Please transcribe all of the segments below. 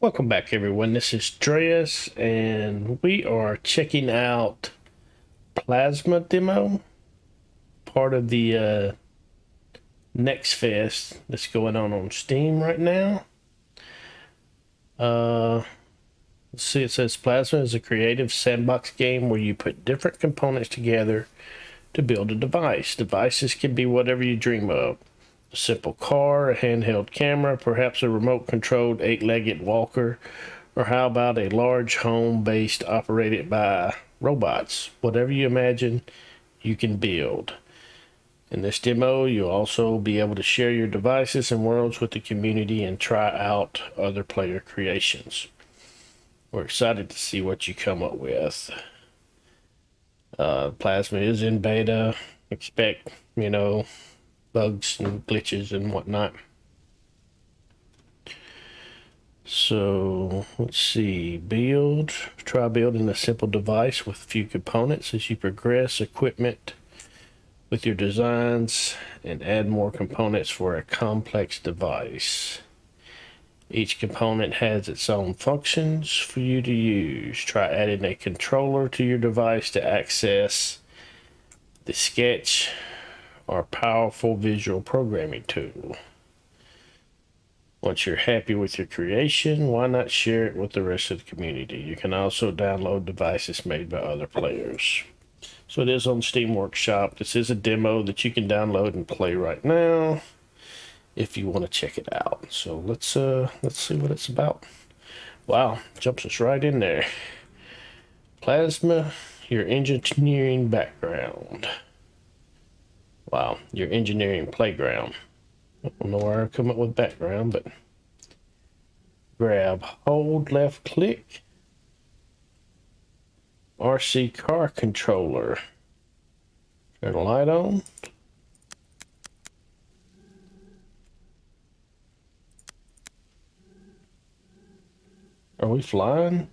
Welcome back, everyone. This is Dreas, and we are checking out Plasma demo, part of the Next Fest that's going on Steam right now. Let's see, it says Plasma is a creative sandbox game where you put different components together to build a device. Devices can be whatever you dream of. A simple car, a handheld camera, perhaps a remote-controlled eight-legged walker, or how about a large home based operated by robots? Whatever you imagine, you can build. In this demo, you'll also be able to share your devices and worlds with the community and try out other player creations. We're excited to see what you come up with. Plasma is in beta. Expect, bugs and glitches and whatnot. So let's see, try building a simple device with a few components. As you progress equipment with your designs and add more components for a complex device. Each component has its own functions for you to use. Try adding a controller to your device to access the sketch or powerful visual programming tool. Once you're happy with your creation, why not share it with the rest of the community? You can also download devices made by other players. So it is on Steam Workshop. This is a demo that you can download and play right now if you want to check it out. So let's see what it's about. Wow, jumps us right in there. Plasma, your engineering background. Wow, your engineering playground. I don't know where I come up with background, but hold left click. RC car controller. Turn the light on. Are we flying?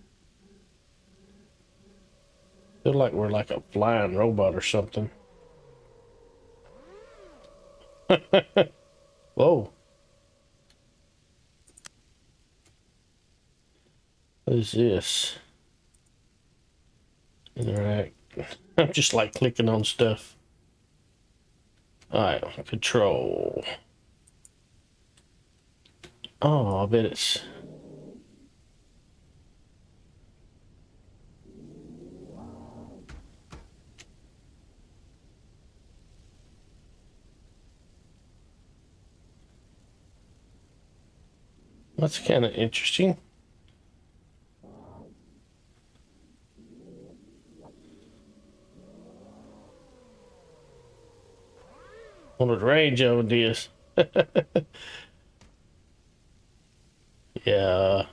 Feel like we're like a flying robot or something. Whoa. What is this? Interact. I'm just like clicking on stuff. Alright, control. Oh, I bet it's... That's kind of interesting. Wonder the range of it is. Yeah,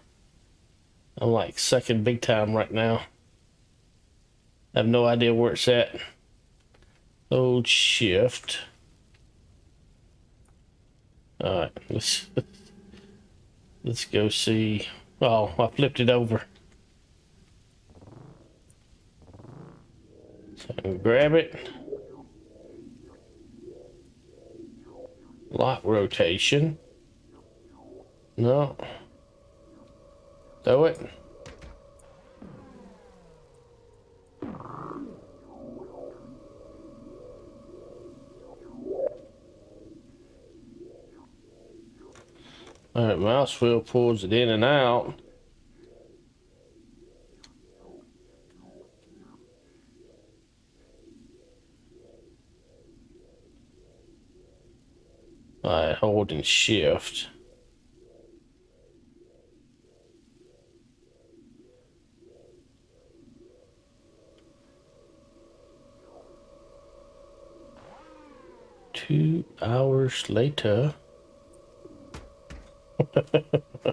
I'm like sucking big time right now. I have no idea where it's at. Hold shift. Alright, let's go see. Oh, I flipped it over. So I can grab it. Lock rotation. No. Throw it. Alright, mouse wheel pulls it in and out. Alright, holding shift. Two hours later.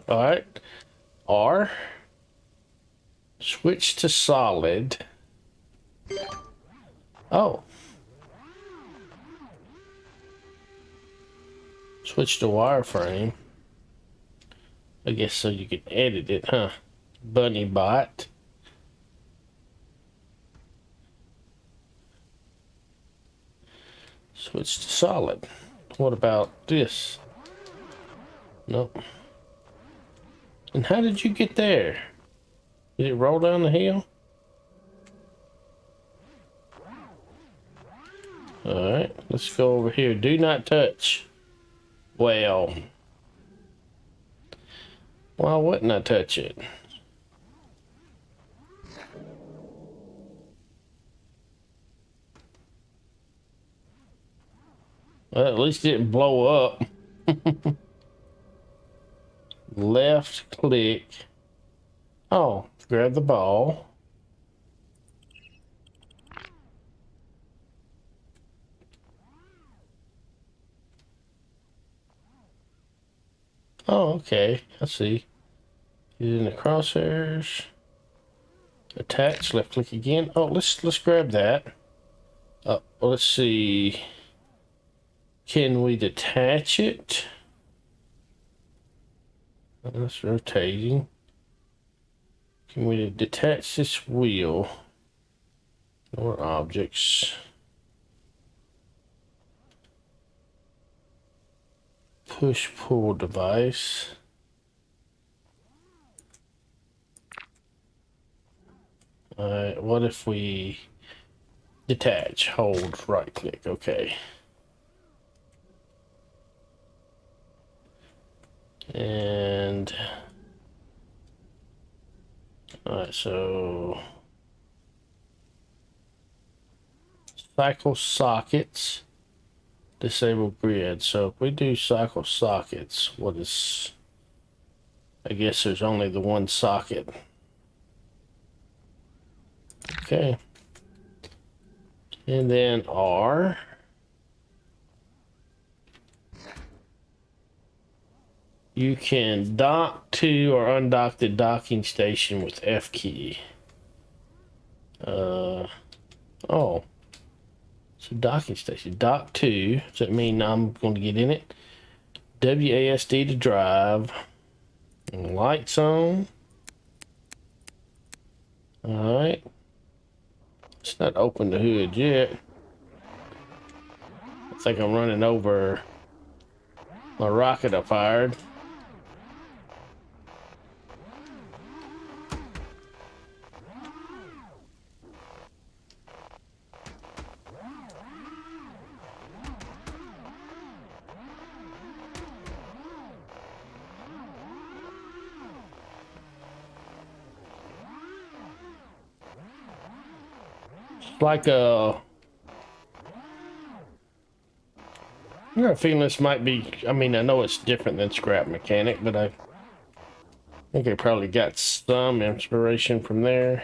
Alright. R. Switch to solid. Oh. Switch to wireframe. I guess so you can edit it, huh? Bunny bot. Switch to solid. What about this? Nope. And how did you get there? Did it roll down the hill? Alright, let's go over here. Do not touch. Well, why wouldn't I touch it? Well, at least it didn't blow up. Left click. Oh, grab the ball. Oh, okay. I see. Get in the crosshairs. Attach. Left click again. Oh, let's grab that. Well, let's see. Can we detach it? That's rotating. Can we detach this wheel? Or objects? Push-pull device. What if we detach, hold, right click? Okay. And all right, so cycle sockets, disable grid. So if we do cycle sockets, what is, I guess there's only the one socket. Okay. And then R. You can dock to or undock the docking station with F key. Oh, so docking station. Dock to. Does that mean I'm going to get in it? WASD to drive. Lights on. All right. It's not open the hood yet. I think I'm running over my rocket I fired. Like a, I got a feeling this might be, I mean, I know it's different than scrap mechanic, but I think I probably got some inspiration from there.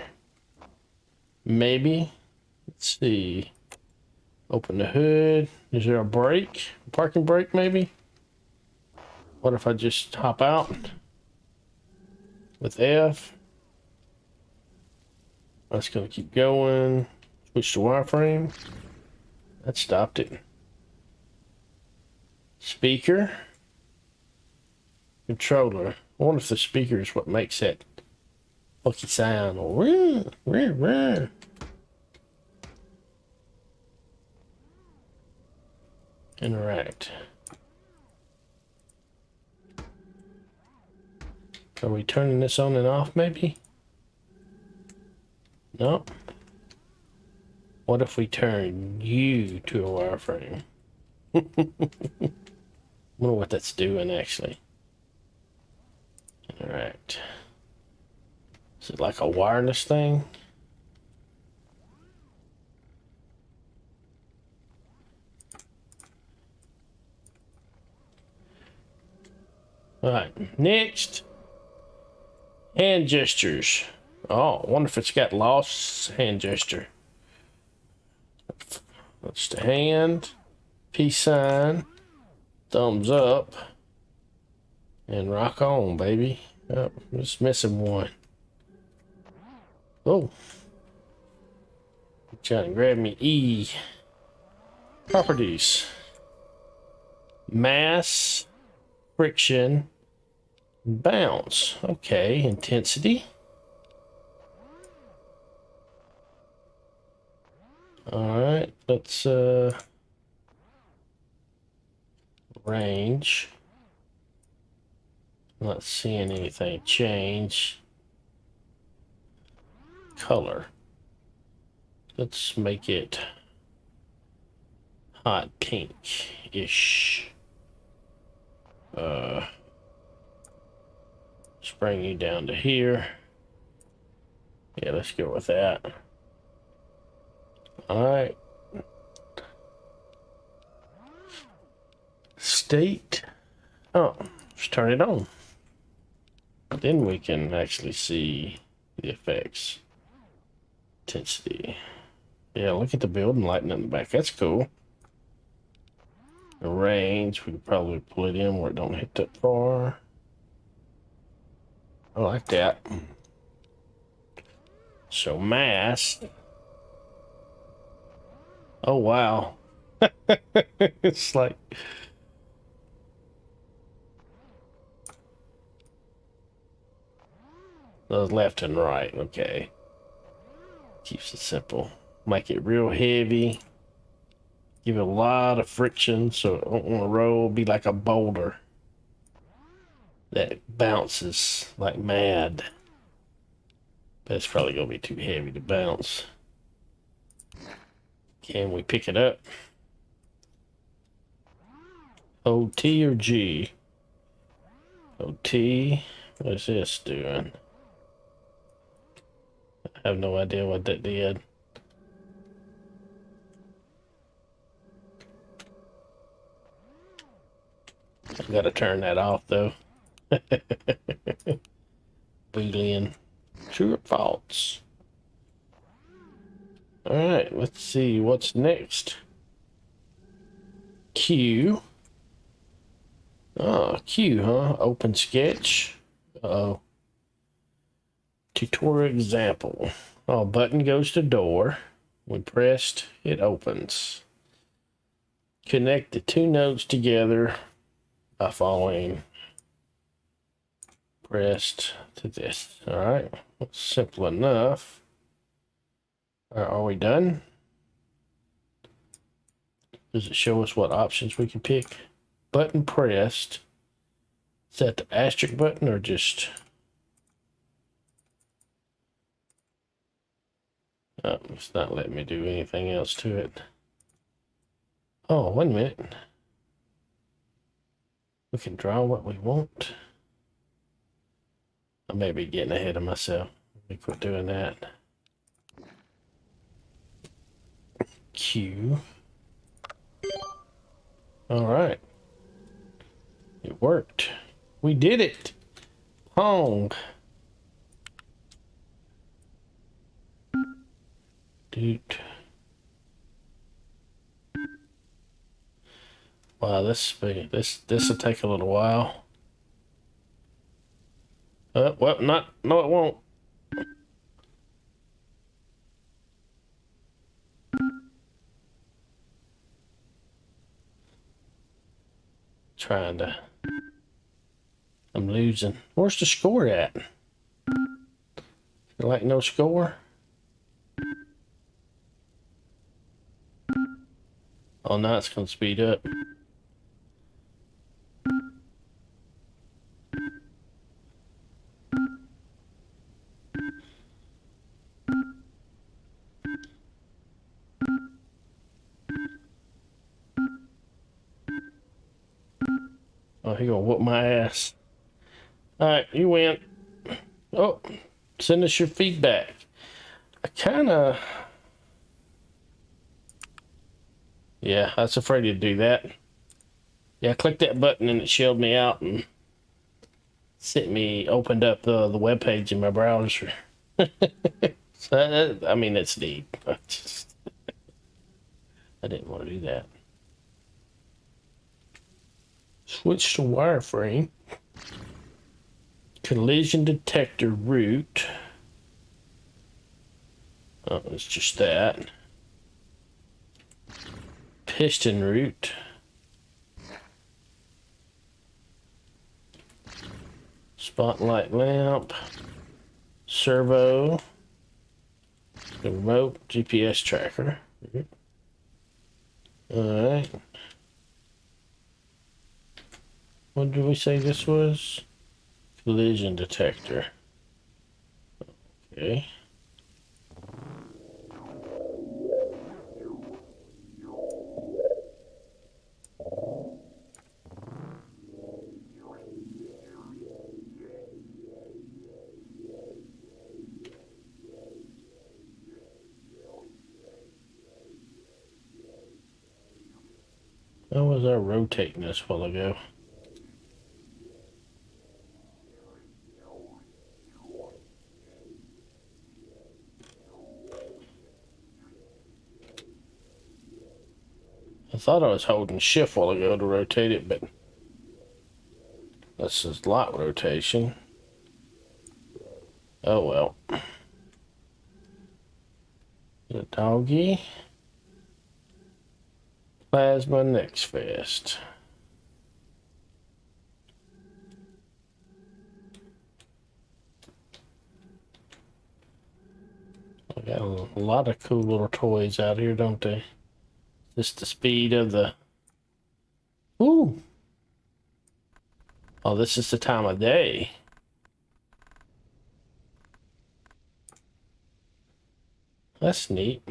Maybe. Let's see. Open the hood. Is there a brake? Parking brake, maybe? What if I just hop out with F? That's going to keep going. Switch to wireframe. That stopped it. Speaker. Controller. I wonder if the speaker is what makes that funky sound. Interact. Are we turning this on and off, maybe? No. What if we turn you to a wireframe? Wonder what that's doing, actually. Interact. Is it like a wireless thing? All right, next. Hand gestures. Oh, I wonder if it's got lost hand gesture. That's the hand, peace sign, thumbs up, and rock on, baby. Oh, just missing one. Oh. Trying to grab me E. Properties. Mass, friction, bounce. Okay, intensity. All right, let's range. Not seeing anything change. Color. Let's make it hot pink-ish. Let's bring you down to here. Yeah, let's go with that. All right. State. Oh, let's turn it on. Then we can actually see the effects. Intensity. Yeah, look at the building lighting in the back. That's cool. The range, we could probably pull it in where it don't hit that far. I like that. So mass. Oh, wow. It's like... those left and right, okay. Keeps it simple. Make it real heavy. Give it a lot of friction so it don't want to roll. Be like a boulder that bounces like mad. But it's probably going to be too heavy to bounce. Can we pick it up? O, T, or G? O, T. What's this doing? I have no idea what that did. I've got to turn that off though. Boolean. True or false? Alright, let's see what's next. Q. Oh, Q, huh? Open sketch. Uh-oh. Tutorial example. Oh, button goes to door. When pressed, it opens. Connect the two nodes together by following pressed to this. All right, that's simple enough. All right, are we done? Does it show us what options we can pick? Button pressed. Is that the asterisk button or just... oh, it's not letting me do anything else to it. Oh, wait a minute. We can draw what we want. I may be getting ahead of myself. Let me quit doing that. Q. All right. It worked. We did it. Pong. Dude. Wow, this will take a little while. Well, not, no, it won't. Trying to. I'm losing. Where's the score at? Like no score? Oh, now it's gonna speed up. Oh, he gonna whoop my ass. All right, you win. Oh, send us your feedback. I kind of... yeah, I was afraid to do that. Yeah, I clicked that button and it shelled me out and sent me, opened up the web page in my browser. So, I mean, that's neat. I didn't want to do that. Switch to wireframe. Collision detector root. Oh, it's just that. Piston root. Spotlight lamp. Servo. The remote GPS tracker. Alright. What did we say this was? Collision detector. Okay. How was I rotating this while ago? I thought I was holding shift while ago to rotate it, but this is lot rotation. Oh well. The doggy. Plasma Next Fest. I got a lot of cool little toys out here, don't they? Just the speed of the... Ooh! Oh, this is the time of day. That's neat.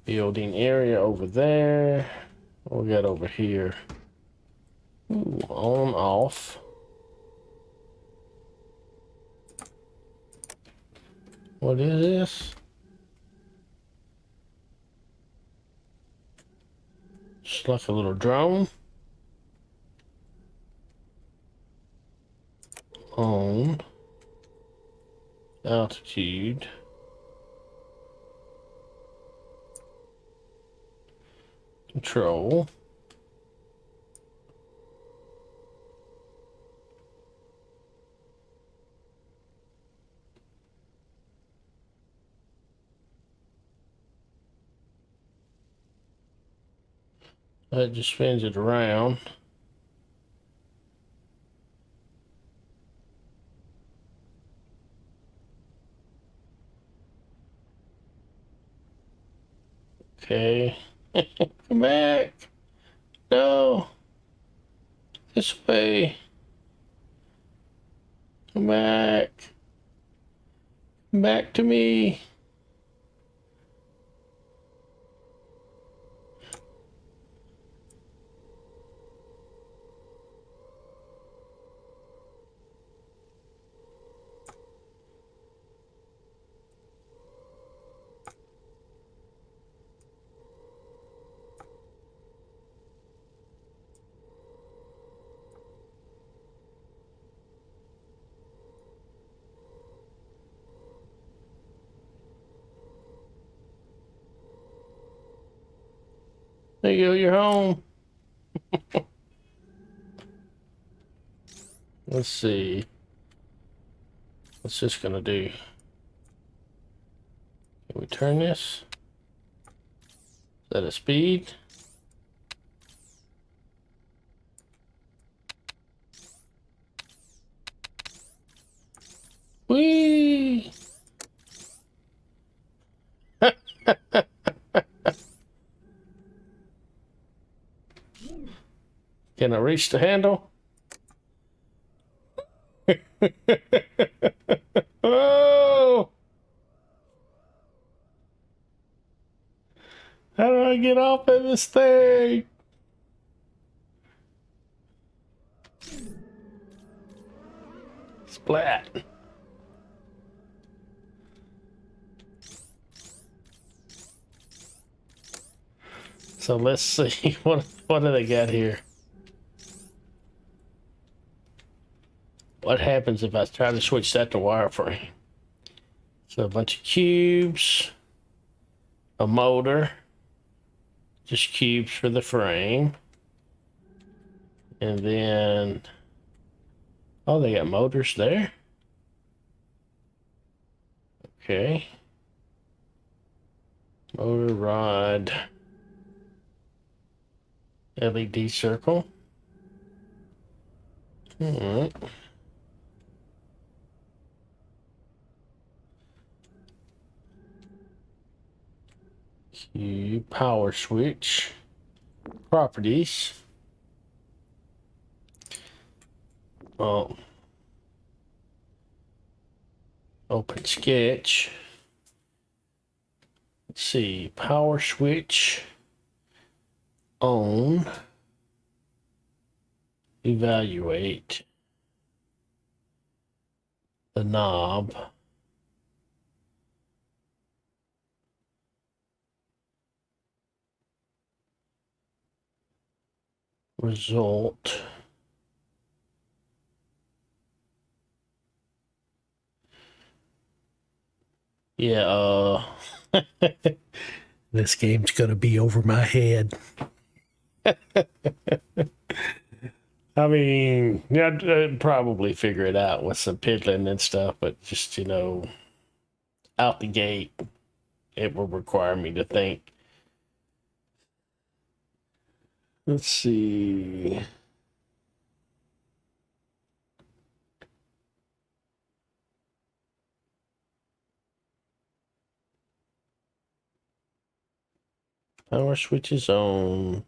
Building area over there. What we got over here? Ooh, on, off. What is this? Just like a little drone. On. Altitude. Control. That just spins it around. Okay. Come back. No. This way. Come back. Come back to me. There you go, you're home. Let's see. What's this gonna do? Can we turn this? Is that a speed? Whee! Can I reach the handle? Oh! How do I get off of this thing? Splat. So let's see, what do they got here? What happens if I try to switch that to wireframe? So a bunch of cubes, a motor, just cubes for the frame. And then, oh, they got motors there. Okay. Motor rod. LED circle. All right. Q power switch. Properties. Oh. Open sketch. Let's see. Power switch. On. Evaluate. The knob. Result. Yeah, this game's gonna be over my head. I mean, yeah, I'd probably figure it out with some piddling and stuff, but just, out the gate, it will require me to think. Let's see. Power switches on.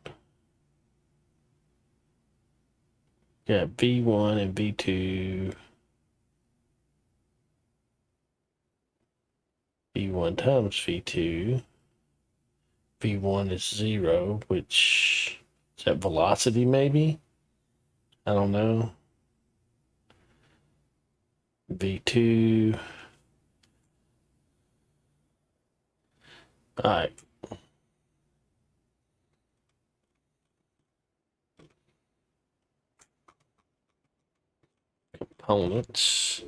Got V1 and V2. V1 times V2. V1 is 0, which is that velocity maybe? I don't know. V2. All right. Components.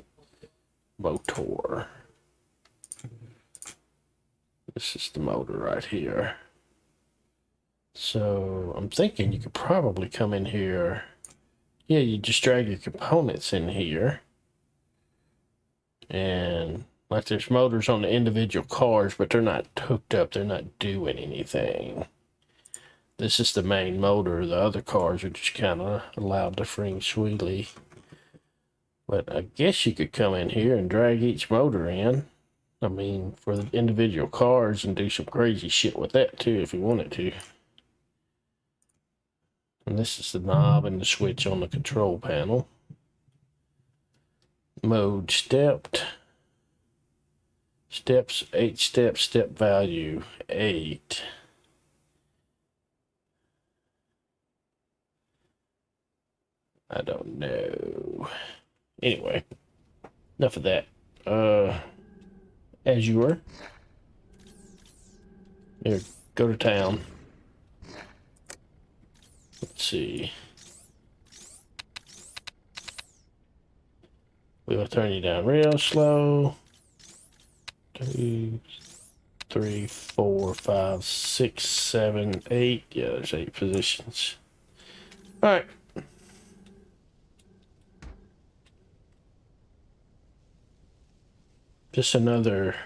Motor. This is the motor right here. So I'm thinking you could probably come in here. Yeah, you just drag your components in here. And like there's motors on the individual cars, but they're not hooked up. They're not doing anything. This is the main motor. The other cars are just kind of allowed to free sweetly. But I guess you could come in here and drag each motor in. I mean, for the individual cars and do some crazy shit with that too if you wanted to. And this is the knob and the switch on the control panel. Mode stepped. Steps, 8 steps, step value 8. I don't know. Anyway, enough of that. As you were. Here, go to town. Let's see. We'll turn you down real slow. 2, 3, 4, 5, 6, 7, 8. Yeah, there's 8 positions. All right. Just another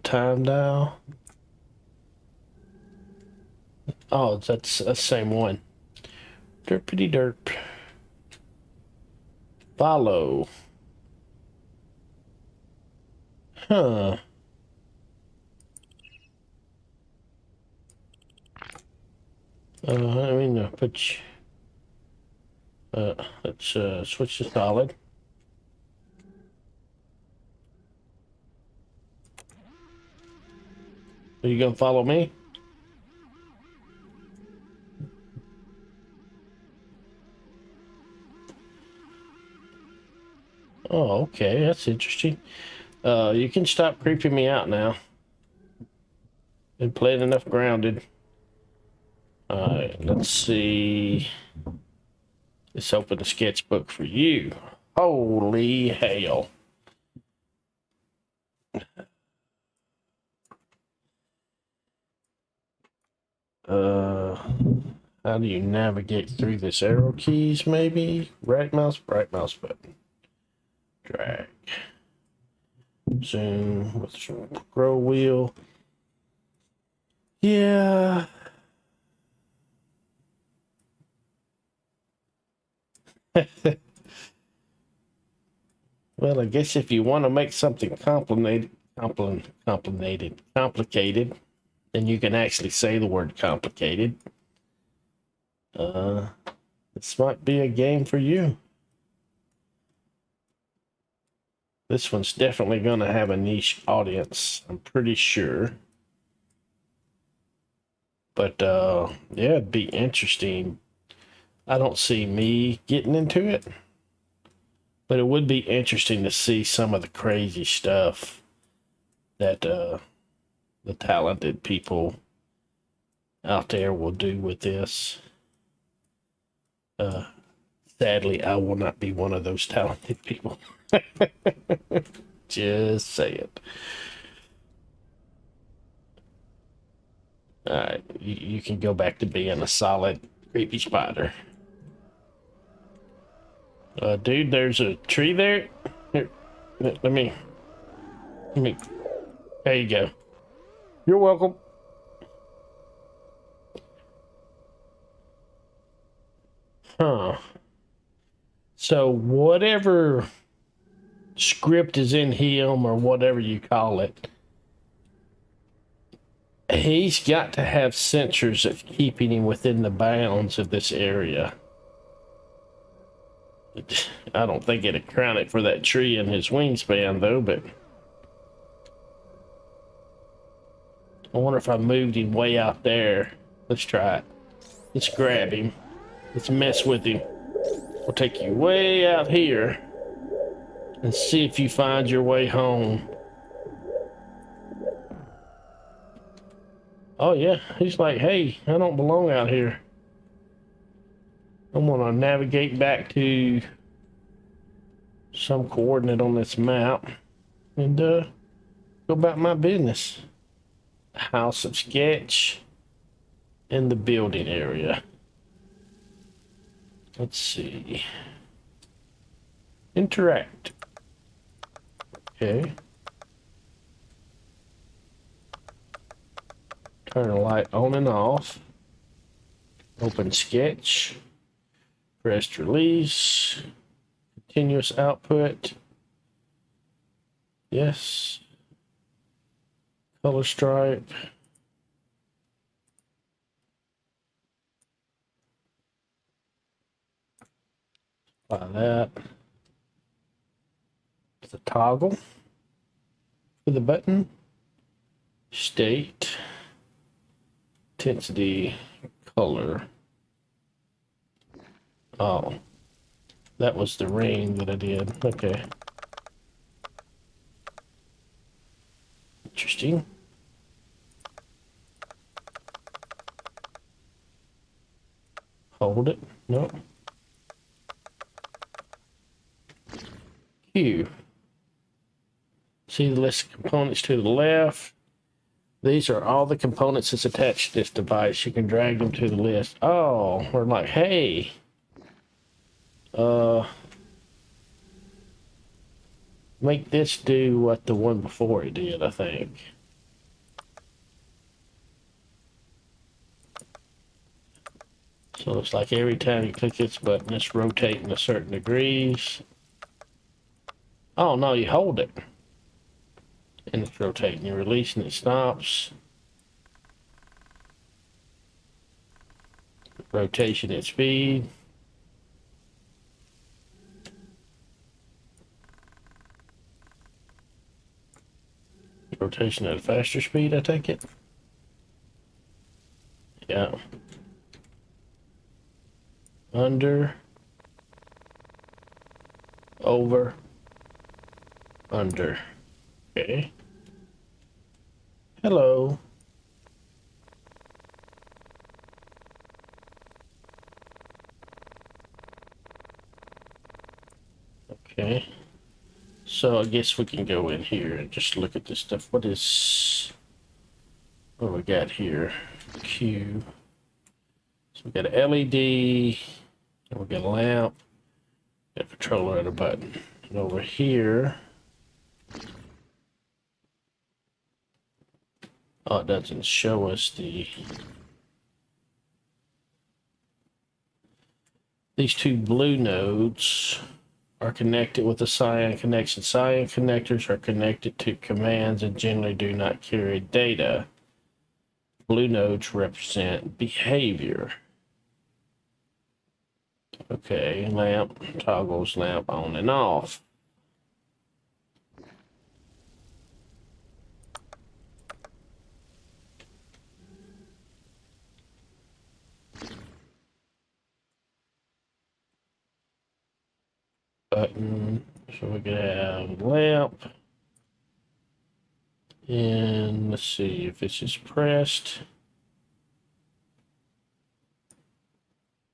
time dial. Oh, that's the same one. Derpity derp. Follow. Huh. I mean, put let's switch to solid. Are you gonna follow me? Oh, okay, that's interesting. You can stop creeping me out now. Been playing enough grounded. Alright, let's see. Let's open the sketchbook for you. Holy hell. How do you navigate through this? Arrow keys, maybe? Right mouse button. Drag. Zoom with scroll wheel. Yeah. Well, I guess if you want to make something complicated, and you can actually say the word complicated, this might be a game for you. This one's definitely going to have a niche audience, I'm pretty sure. But yeah, it'd be interesting. I don't see me getting into it, but it would be interesting to see some of the crazy stuff that the talented people out there will do with this. Sadly, I will not be one of those talented people. Just say it. All right, you can go back to being a solid creepy spider. Dude, there's a tree there. Here, let me. There you go. You're welcome. Huh. So whatever script is in him, or whatever you call it, he's got to have sensors that's keeping him within the bounds of this area. I don't think it accounted for that tree in his wingspan, though, but I wonder if I moved him way out there. Let's try it. Let's grab him. Let's mess with him. We'll take you way out here and see if you find your way home. Oh, yeah. He's like, hey, I don't belong out here. I'm going to navigate back to some coordinate on this map and go about my business. House of sketch in the building area. Let's see. Interact. Okay. Turn the light on and off. Open sketch. Press release. Continuous output. Yes. Color stripe. Apply that. The toggle for the button. State. Intensity. Color. Oh. That was the ring that I did. Okay. Interesting. Hold it. Nope. Q. See the list of components to the left. These are all the components that's attached to this device. You can drag them to the list. Oh, we're like, hey. Make this do what the one before it did, I think. So it's like every time you click this button, it's rotating a certain degrees. Oh, no, you hold it. And it's rotating. You release and it stops. Rotation at speed. Rotation at a faster speed, I take it. Yeah. Under. Over. Under. Okay. Hello. Okay. So I guess we can go in here and just look at this stuff. What do we got here? Q. So we got an LED, and we got a lamp, got a controller and a button. And over here, oh, it doesn't show us these two blue nodes are connected with a cyan connection. Cyan connectors are connected to commands and generally do not carry data. Blue nodes represent behavior. Okay, lamp toggles lamp on and off. Button, so we could have lamp. And let's see if it's just pressed.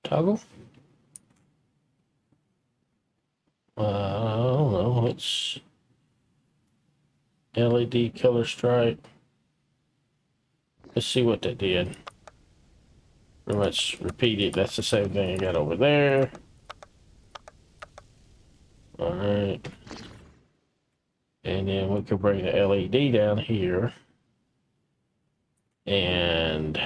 Toggle? I don't know. It's LED color stripe. Let's see what that did. Pretty much repeat it. That's the same thing I got over there. All right. And then we could bring the LED down here. And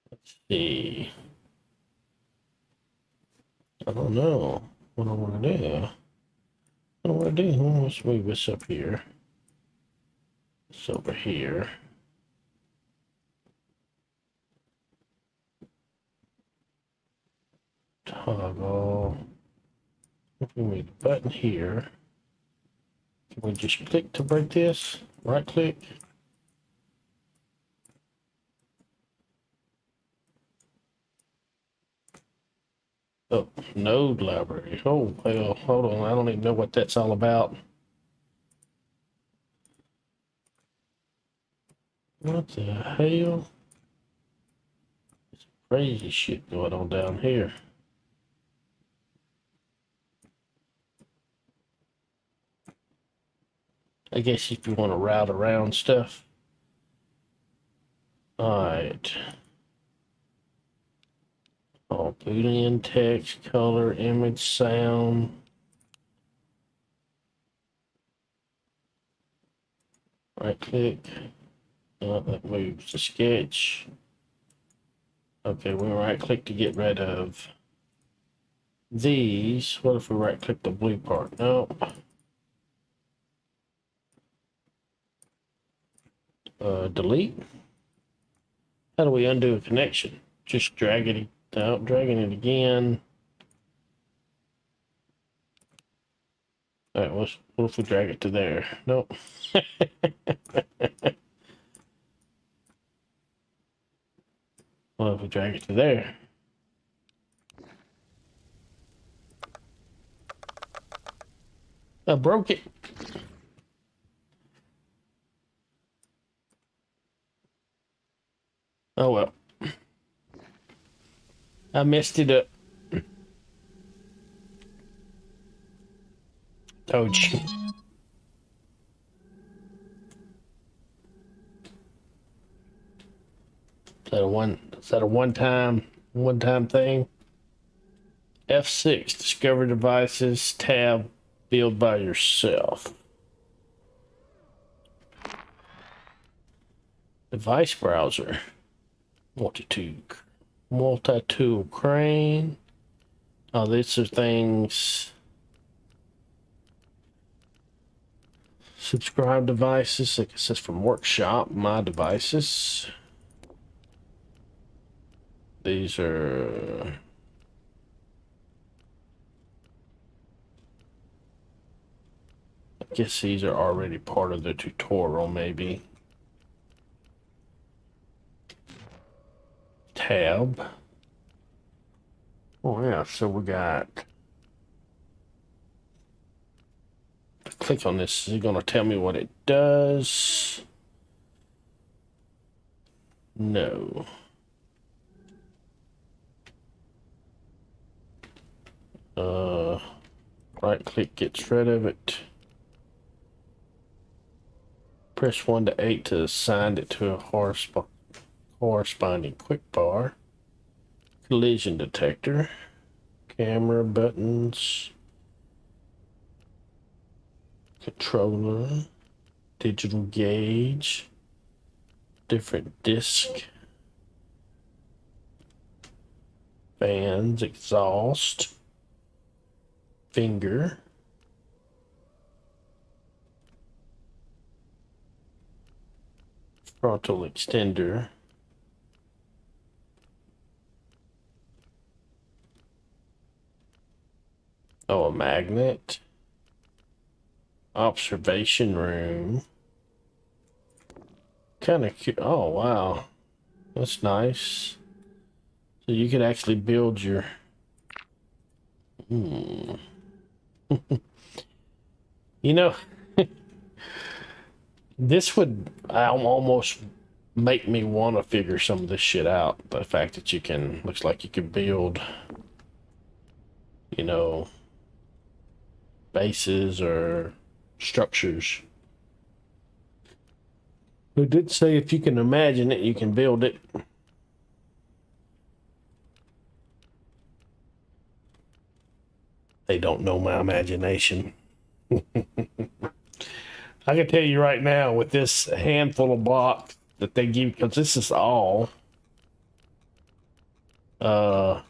let's see. I don't know what I want to do. What do I want to do? Let's move this up here. It's over here. Toggle. If we move the button here, can we just click to break this? Right click. Oh, node library. Oh, well, hold on. I don't even know what that's all about. What the hell? There's crazy shit going on down here. I guess if you want to route around stuff. All right. Oh, Boolean text, color, image, sound. Right click. That moves the sketch. Okay, we right click to get rid of these. What if we right click the blue part? No. Delete. How do we undo a connection? Just dragging it out, dragging it again. All right, what if we drag it to there? Nope. What if we drag it to there? I broke it. Oh well. I messed it up. Told you. Is that a one-time thing? F6, discover devices, tab, build by yourself. Device browser. Multi-tool crane. Oh, these are things. Subscribe devices. Like it says from workshop, my devices. These are. I guess these are already part of the tutorial, maybe. Tab. Oh yeah, so we got. Click on this. Is it going to tell me what it does? No. Right click gets rid of it. Press 1 to 8 to assign it to a corresponding quick bar. Collision detector. Camera buttons. Controller. Digital gauge. Different disc. Fans, exhaust. finger. Frontal extender. Oh, a magnet. Observation room. Kind of cute. Oh, wow. That's nice. So you could actually build your... Hmm. You know, this would almost make me want to figure some of this shit out. The fact that you can... Looks like you could build, you know, bases or structures. It did say if you can imagine it, you can build it. They don't know my imagination. I can tell you right now with this handful of blocks that they give, because this is all, yeah.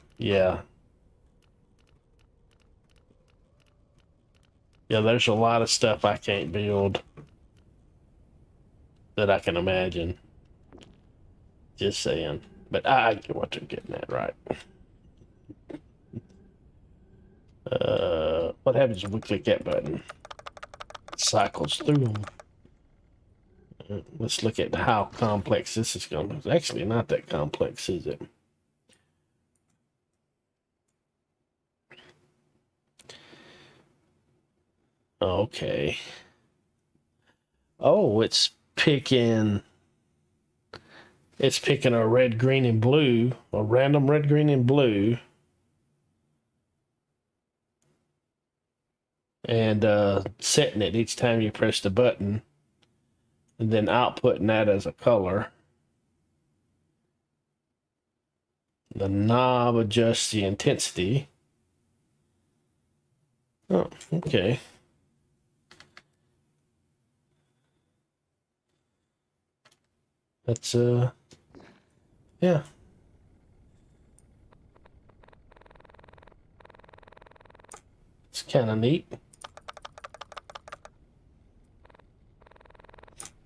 Yeah, there's a lot of stuff I can't build that I can imagine. Just saying. But I get what they're getting at, right? What happens if we click that button? It cycles through them. Let's look at how complex this is going to be. It's actually not that complex, is it? Okay. Oh, it's picking a red, green, and blue, a random red, green, and blue, and setting it each time you press the button, and then outputting that as a color. The knob adjusts the intensity. Oh, okay. That's yeah. It's kind of neat.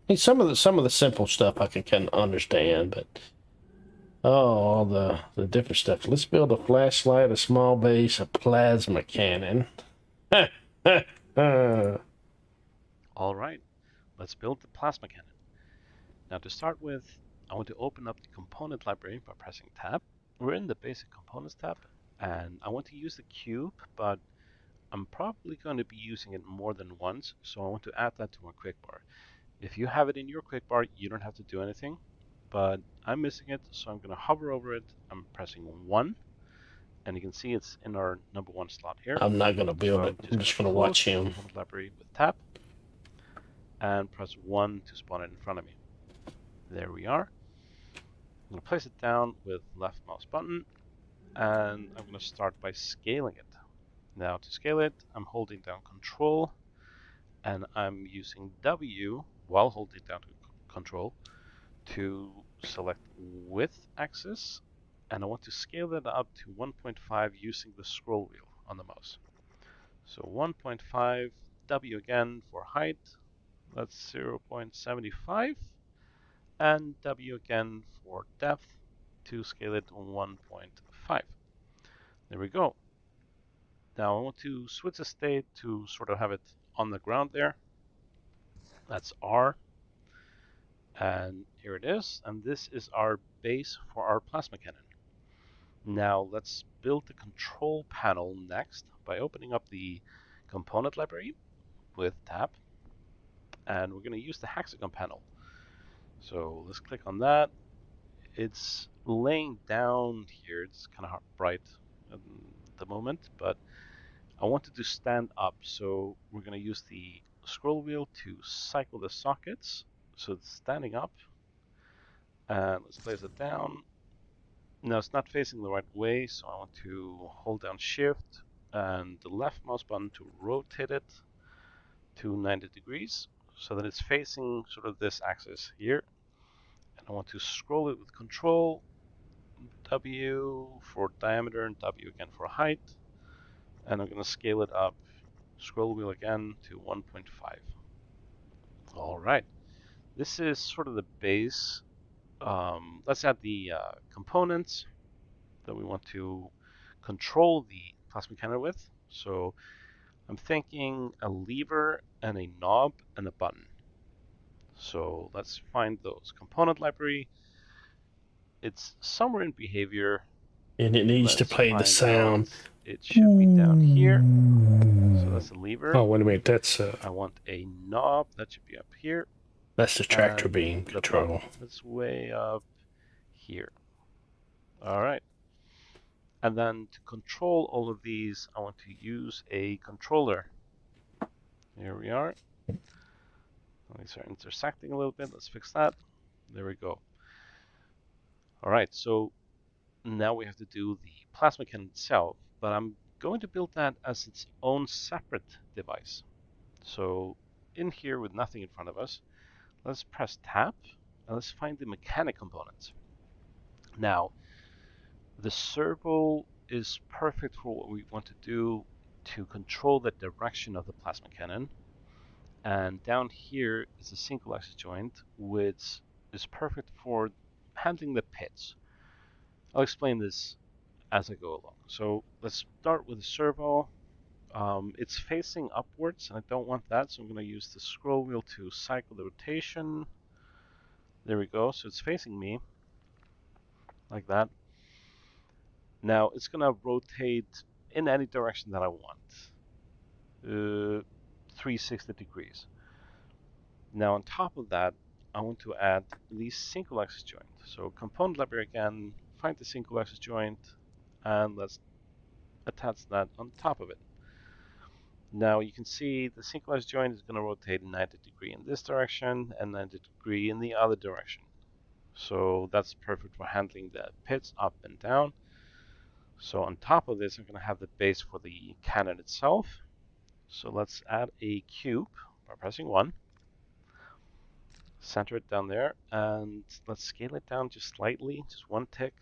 I mean, some of the simple stuff I can kind of understand, but oh, all the different stuff. Let's build a flashlight, a small base, a plasma cannon. All right, let's build the plasma cannon. Now to start with, I want to open up the component library by pressing tab. We're in the basic components tab, and I want to use the cube, but I'm probably going to be using it more than once, so I want to add that to my quick bar. If you have it in your quick bar, you don't have to do anything, but I'm missing it, so I'm going to hover over it. I'm pressing 1, and you can see it's in our number 1 slot here. I'm not gonna build So it. I'm just I'm going just to gonna close watch the him. component library with tab and press 1 to spawn it in front of me. There we are. I'm going to place it down with left mouse button, and I'm going to start by scaling it. Now to scale it, I'm holding down Control, and I'm using W while holding down Control to select width axis, and I want to scale that up to 1.5 using the scroll wheel on the mouse. So 1.5, W again for height, that's 0.75, and W again for depth to scale it to 1.5. There we go. Now I want to switch the state to sort of have it on the ground there. That's R. And here it is. And this is our base for our plasma cannon. Now let's build the control panel next by opening up the component library with tab. And we're going to use the hexagon panel. So let's click on that. It's laying down here. It's kind of bright at the moment, but I want it to stand up. So we're going to use the scroll wheel to cycle the sockets. So it's standing up. And let's place it down. Now it's not facing the right way, so I want to hold down Shift and the left mouse button to rotate it to 90 degrees so that it's facing sort of this axis here. And I want to scroll it with Control, W for diameter and W again for height. And I'm going to scale it up, scroll wheel again to 1.5. All right, this is sort of the base. Let's add the components that we want to control the plasma cannon with. So I'm thinking a lever and a knob and a button. So let's find those. Component library, it's somewhere in behavior. And it needs to Let's play the find out. sound. It should be down here. So that's the lever. Oh, wait a minute. I want a knob. That should be up here. That's the tractor And beam the button. control. That's way up here. All right. And then to control all of these, I want to use a controller. Here we are. These are intersecting a little bit. Let's fix that. There we go. All right, so now we have to do the plasma cannon itself, but I'm going to build that as its own separate device. So in here with nothing in front of us, let's press tab and let's find the mechanic components. Now, the servo is perfect for what we want to do to control the direction of the plasma cannon. And down here is a single axis joint, which is perfect for handling the pits. I'll explain this as I go along. So let's start with the servo. It's facing upwards, and I don't want that, so I'm going to use the scroll wheel to cycle the rotation. There we go, so it's facing me, like that. Now it's going to rotate in any direction that I want, 360 degrees. Now on top of that, I want to add the single axis joint. So component library again, find the single axis joint, and let's attach that on top of it. Now you can see the single axis joint is going to rotate 90 degrees in this direction and 90 degrees in the other direction. So that's perfect for handling the pits up and down. So on top of this, I'm going to have the base for the cannon itself. So let's add a cube by pressing 1. Center it down there, and let's scale it down just slightly, just one tick,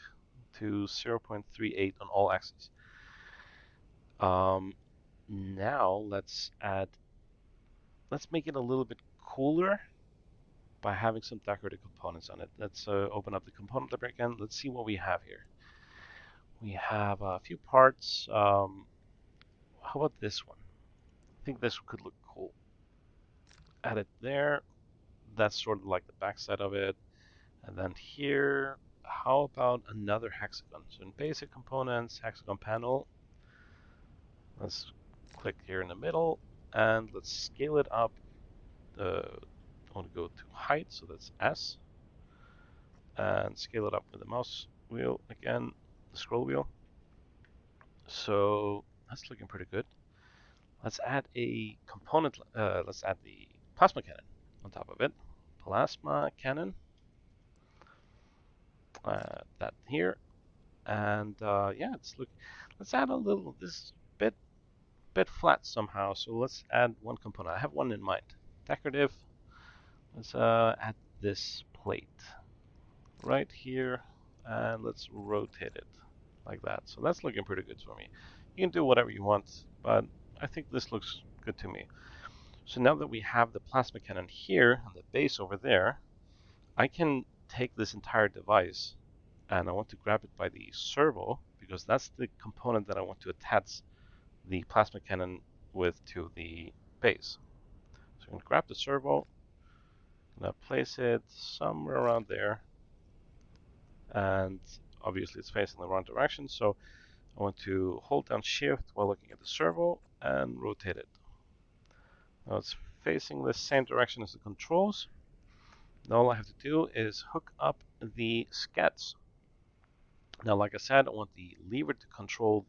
to 0.38 on all axes. Now let's make it a little bit cooler by having some decorative components on it. Let's open up the component library again. Let's see what we have here. We have a few parts. How about this one? I think this could look cool. Add it there. That's sort of like the backside of it. And then here, how about another hexagon? So in basic components, hexagon panel, let's click here in the middle and let's scale it up. I want to go to height, so that's S, and scale it up with the mouse wheel again, the scroll wheel. So that's looking pretty good. Let's add a component, let's add the plasma cannon on top of it. Plasma cannon, that here. And yeah, let's add a little, this bit flat somehow, so let's add one component. I have one in mind. Decorative, let's add this plate right here, and let's rotate it like that. So that's looking pretty good for me. You can do whatever you want, but I think this looks good to me. So now that we have the plasma cannon here and the base over there, I can take this entire device and I want to grab it by the servo because that's the component that I want to attach the plasma cannon with to the base. So I'm going to grab the servo, I'm going to place it somewhere around there, and obviously it's facing the wrong direction, so I want to hold down shift while looking at the servo and rotate it. Now it's facing the same direction as the controls. Now all I have to do is hook up the skets. Now like I said, I want the lever to control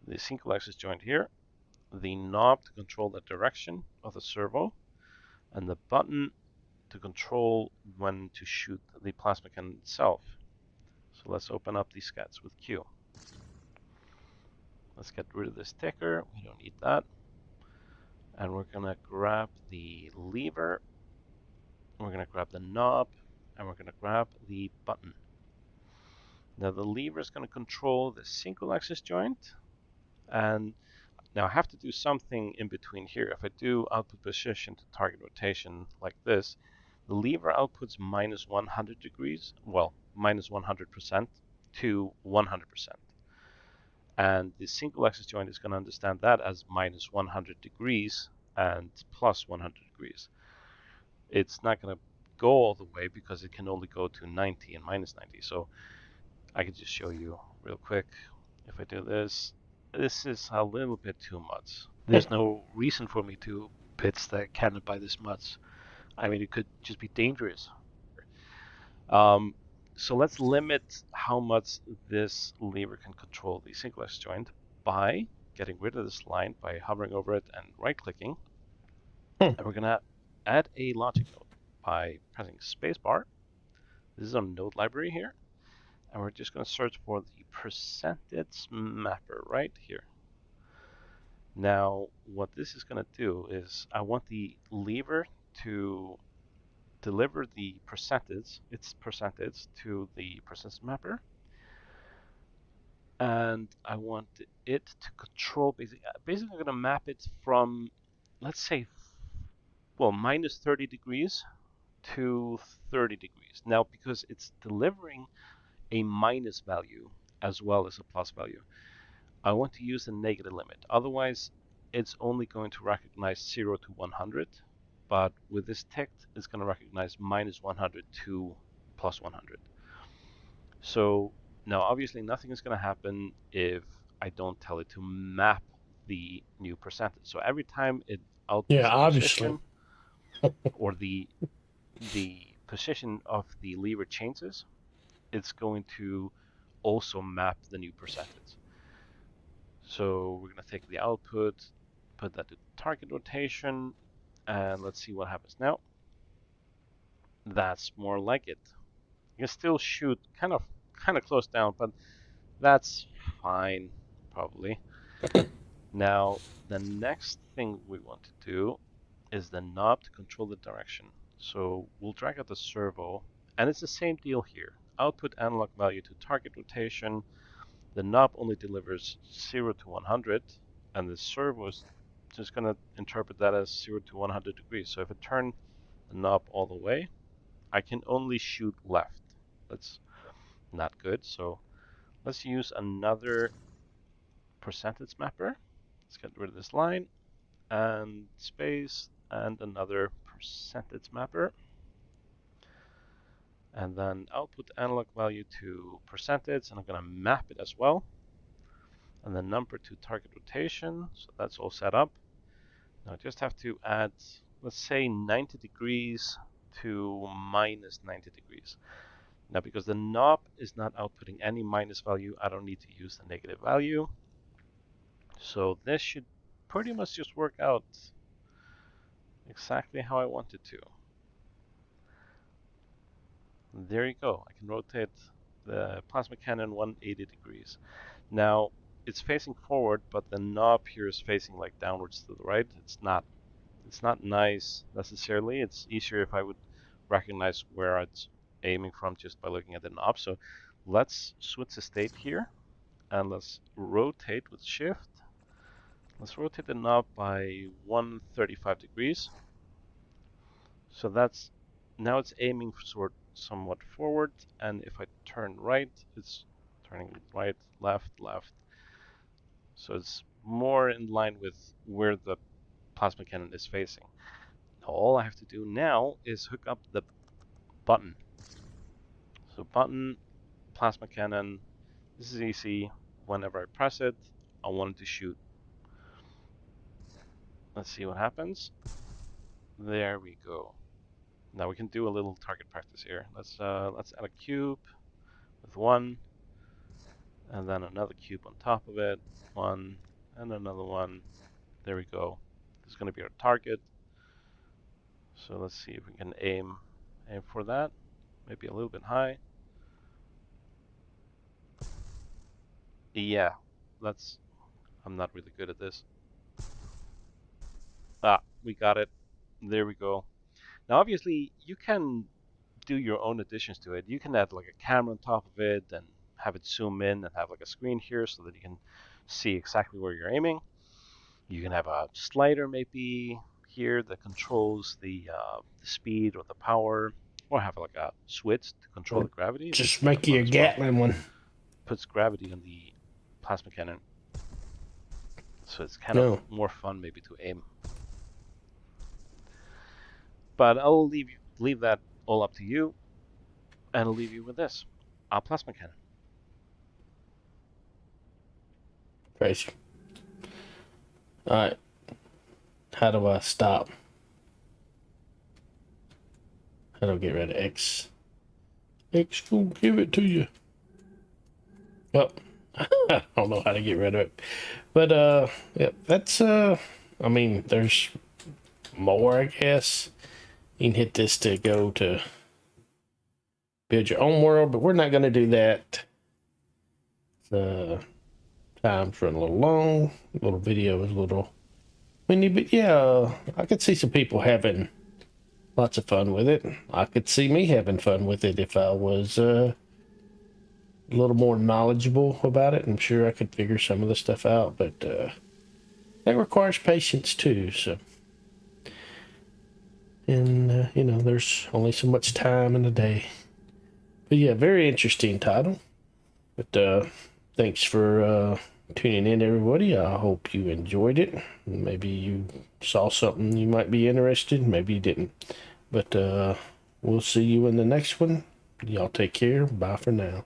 the single axis joint here, the knob to control the direction of the servo, and the button to control when to shoot the plasma cannon itself. So let's open up these skets with Q. Let's get rid of this ticker, we don't need that. And we're gonna grab the lever, we're gonna grab the knob, and we're gonna grab the button. Now the lever is gonna control the single axis joint, And now I have to do something in between here. If I do output position to target rotation like this, the lever outputs minus 100 degrees, well, minus 100% to 100%. And the single axis joint is going to understand that as minus 100 degrees and plus 100 degrees. It's not going to go all the way because it can only go to 90 and minus 90. So I can just show you real quick. If I do this, this is a little bit too much. There's no reason for me to bits that cannot by this much. I mean, it could just be dangerous. Um, so let's limit how much this lever can control the single axis joint by getting rid of this line by hovering over it and right-clicking. Hmm. And we're gonna add a logic node by pressing spacebar. This is our node library here, and we're just gonna search for the percentage mapper right here. Now, what this is gonna do is I want the lever to deliver the percentage, its percentage, to the percentage mapper, and I want it to control basically I'm going to map it from, let's say, well, minus 30 degrees to 30 degrees. Now, because it's delivering a minus value as well as a plus value, I want to use the negative limit. Otherwise, it's only going to recognize 0 to 100, but with this text, it's going to recognize minus 100 to plus 100. So now obviously nothing is going to happen if I don't tell it to map the new percentage. So every time it Yeah, outputs a obviously. position or the position of the lever changes, it's going to also map the new percentage. So we're going to take the output, put that to target rotation, and let's see what happens now. That's more like it. You can still shoot kind of close down, but that's fine, probably. Now, the next thing we want to do is the knob to control the direction. So we'll drag out the servo, and it's the same deal here. Output analog value to target rotation. The knob only delivers 0 to 100, and the servo is just going to interpret that as 0 to 100 degrees. So if I turn the knob all the way, I can only shoot left. That's not good. So let's use another percentage mapper. Let's get rid of this line and space and another percentage mapper. And then output analog value to percentage, and I'm going to map it as well. And the number to target rotation, so that's all set up. Now I just have to add, let's say 90 degrees to minus 90 degrees. Now because the knob is not outputting any minus value, I don't need to use the negative value. So this should pretty much just work out exactly how I want it to. There you go. I can rotate the plasma cannon 180 degrees. Now it's facing forward, but the knob here is facing like downwards to the right. It's not nice necessarily. It's easier if I would recognize where it's aiming from just by looking at the knob. So let's switch the state here and let's rotate with shift. Let's rotate the knob by 135 degrees. So that's now it's aiming somewhat forward, and if I turn right, it's turning right, left, left. So it's more in line with where the plasma cannon is facing. All I have to do now is hook up the button. So button, plasma cannon, this is easy. Whenever I press it, I want it to shoot. Let's see what happens. There we go. Now we can do a little target practice here. Let's add a cube with one, and then another cube on top of it, one, and another one. There we go. This is going to be our target. So let's see if we can aim for that. Maybe a little bit high. Yeah, that's. I'm not really good at this. Ah, we got it. There we go. Now, obviously, you can do your own additions to it. You can add like a camera on top of it and have it zoom in and have like a screen here so that you can see exactly where you're aiming. You can have a slider maybe here that controls the speed or the power, or have like a switch to control Or the gravity. That's just kind of make you fun a as well. Gatling one. Puts gravity on the plasma cannon, so it's kind of No. more fun maybe to aim. But I'll leave that all up to you, and I'll leave you with this: a plasma cannon. Crazy. Alright. How do I stop? How do I get rid of X? X gonna give it to you. Well, I don't know how to get rid of it. But yeah, that's I mean, there's more, I guess. You can hit this to go to build your own world, but we're not gonna do that. The time's running a little long. Little video is a little windy, but yeah, I could see some people having lots of fun with it. I could see me having fun with it if I was a little more knowledgeable about it. I'm sure I could figure some of the stuff out, but that requires patience too. So, and you know, there's only so much time in a day. But yeah, very interesting title. But thanks for tuning in, everybody. I hope you enjoyed it. Maybe you saw something you might be interested. Maybe you didn't. But we'll see you in the next one. Y'all take care. Bye for now.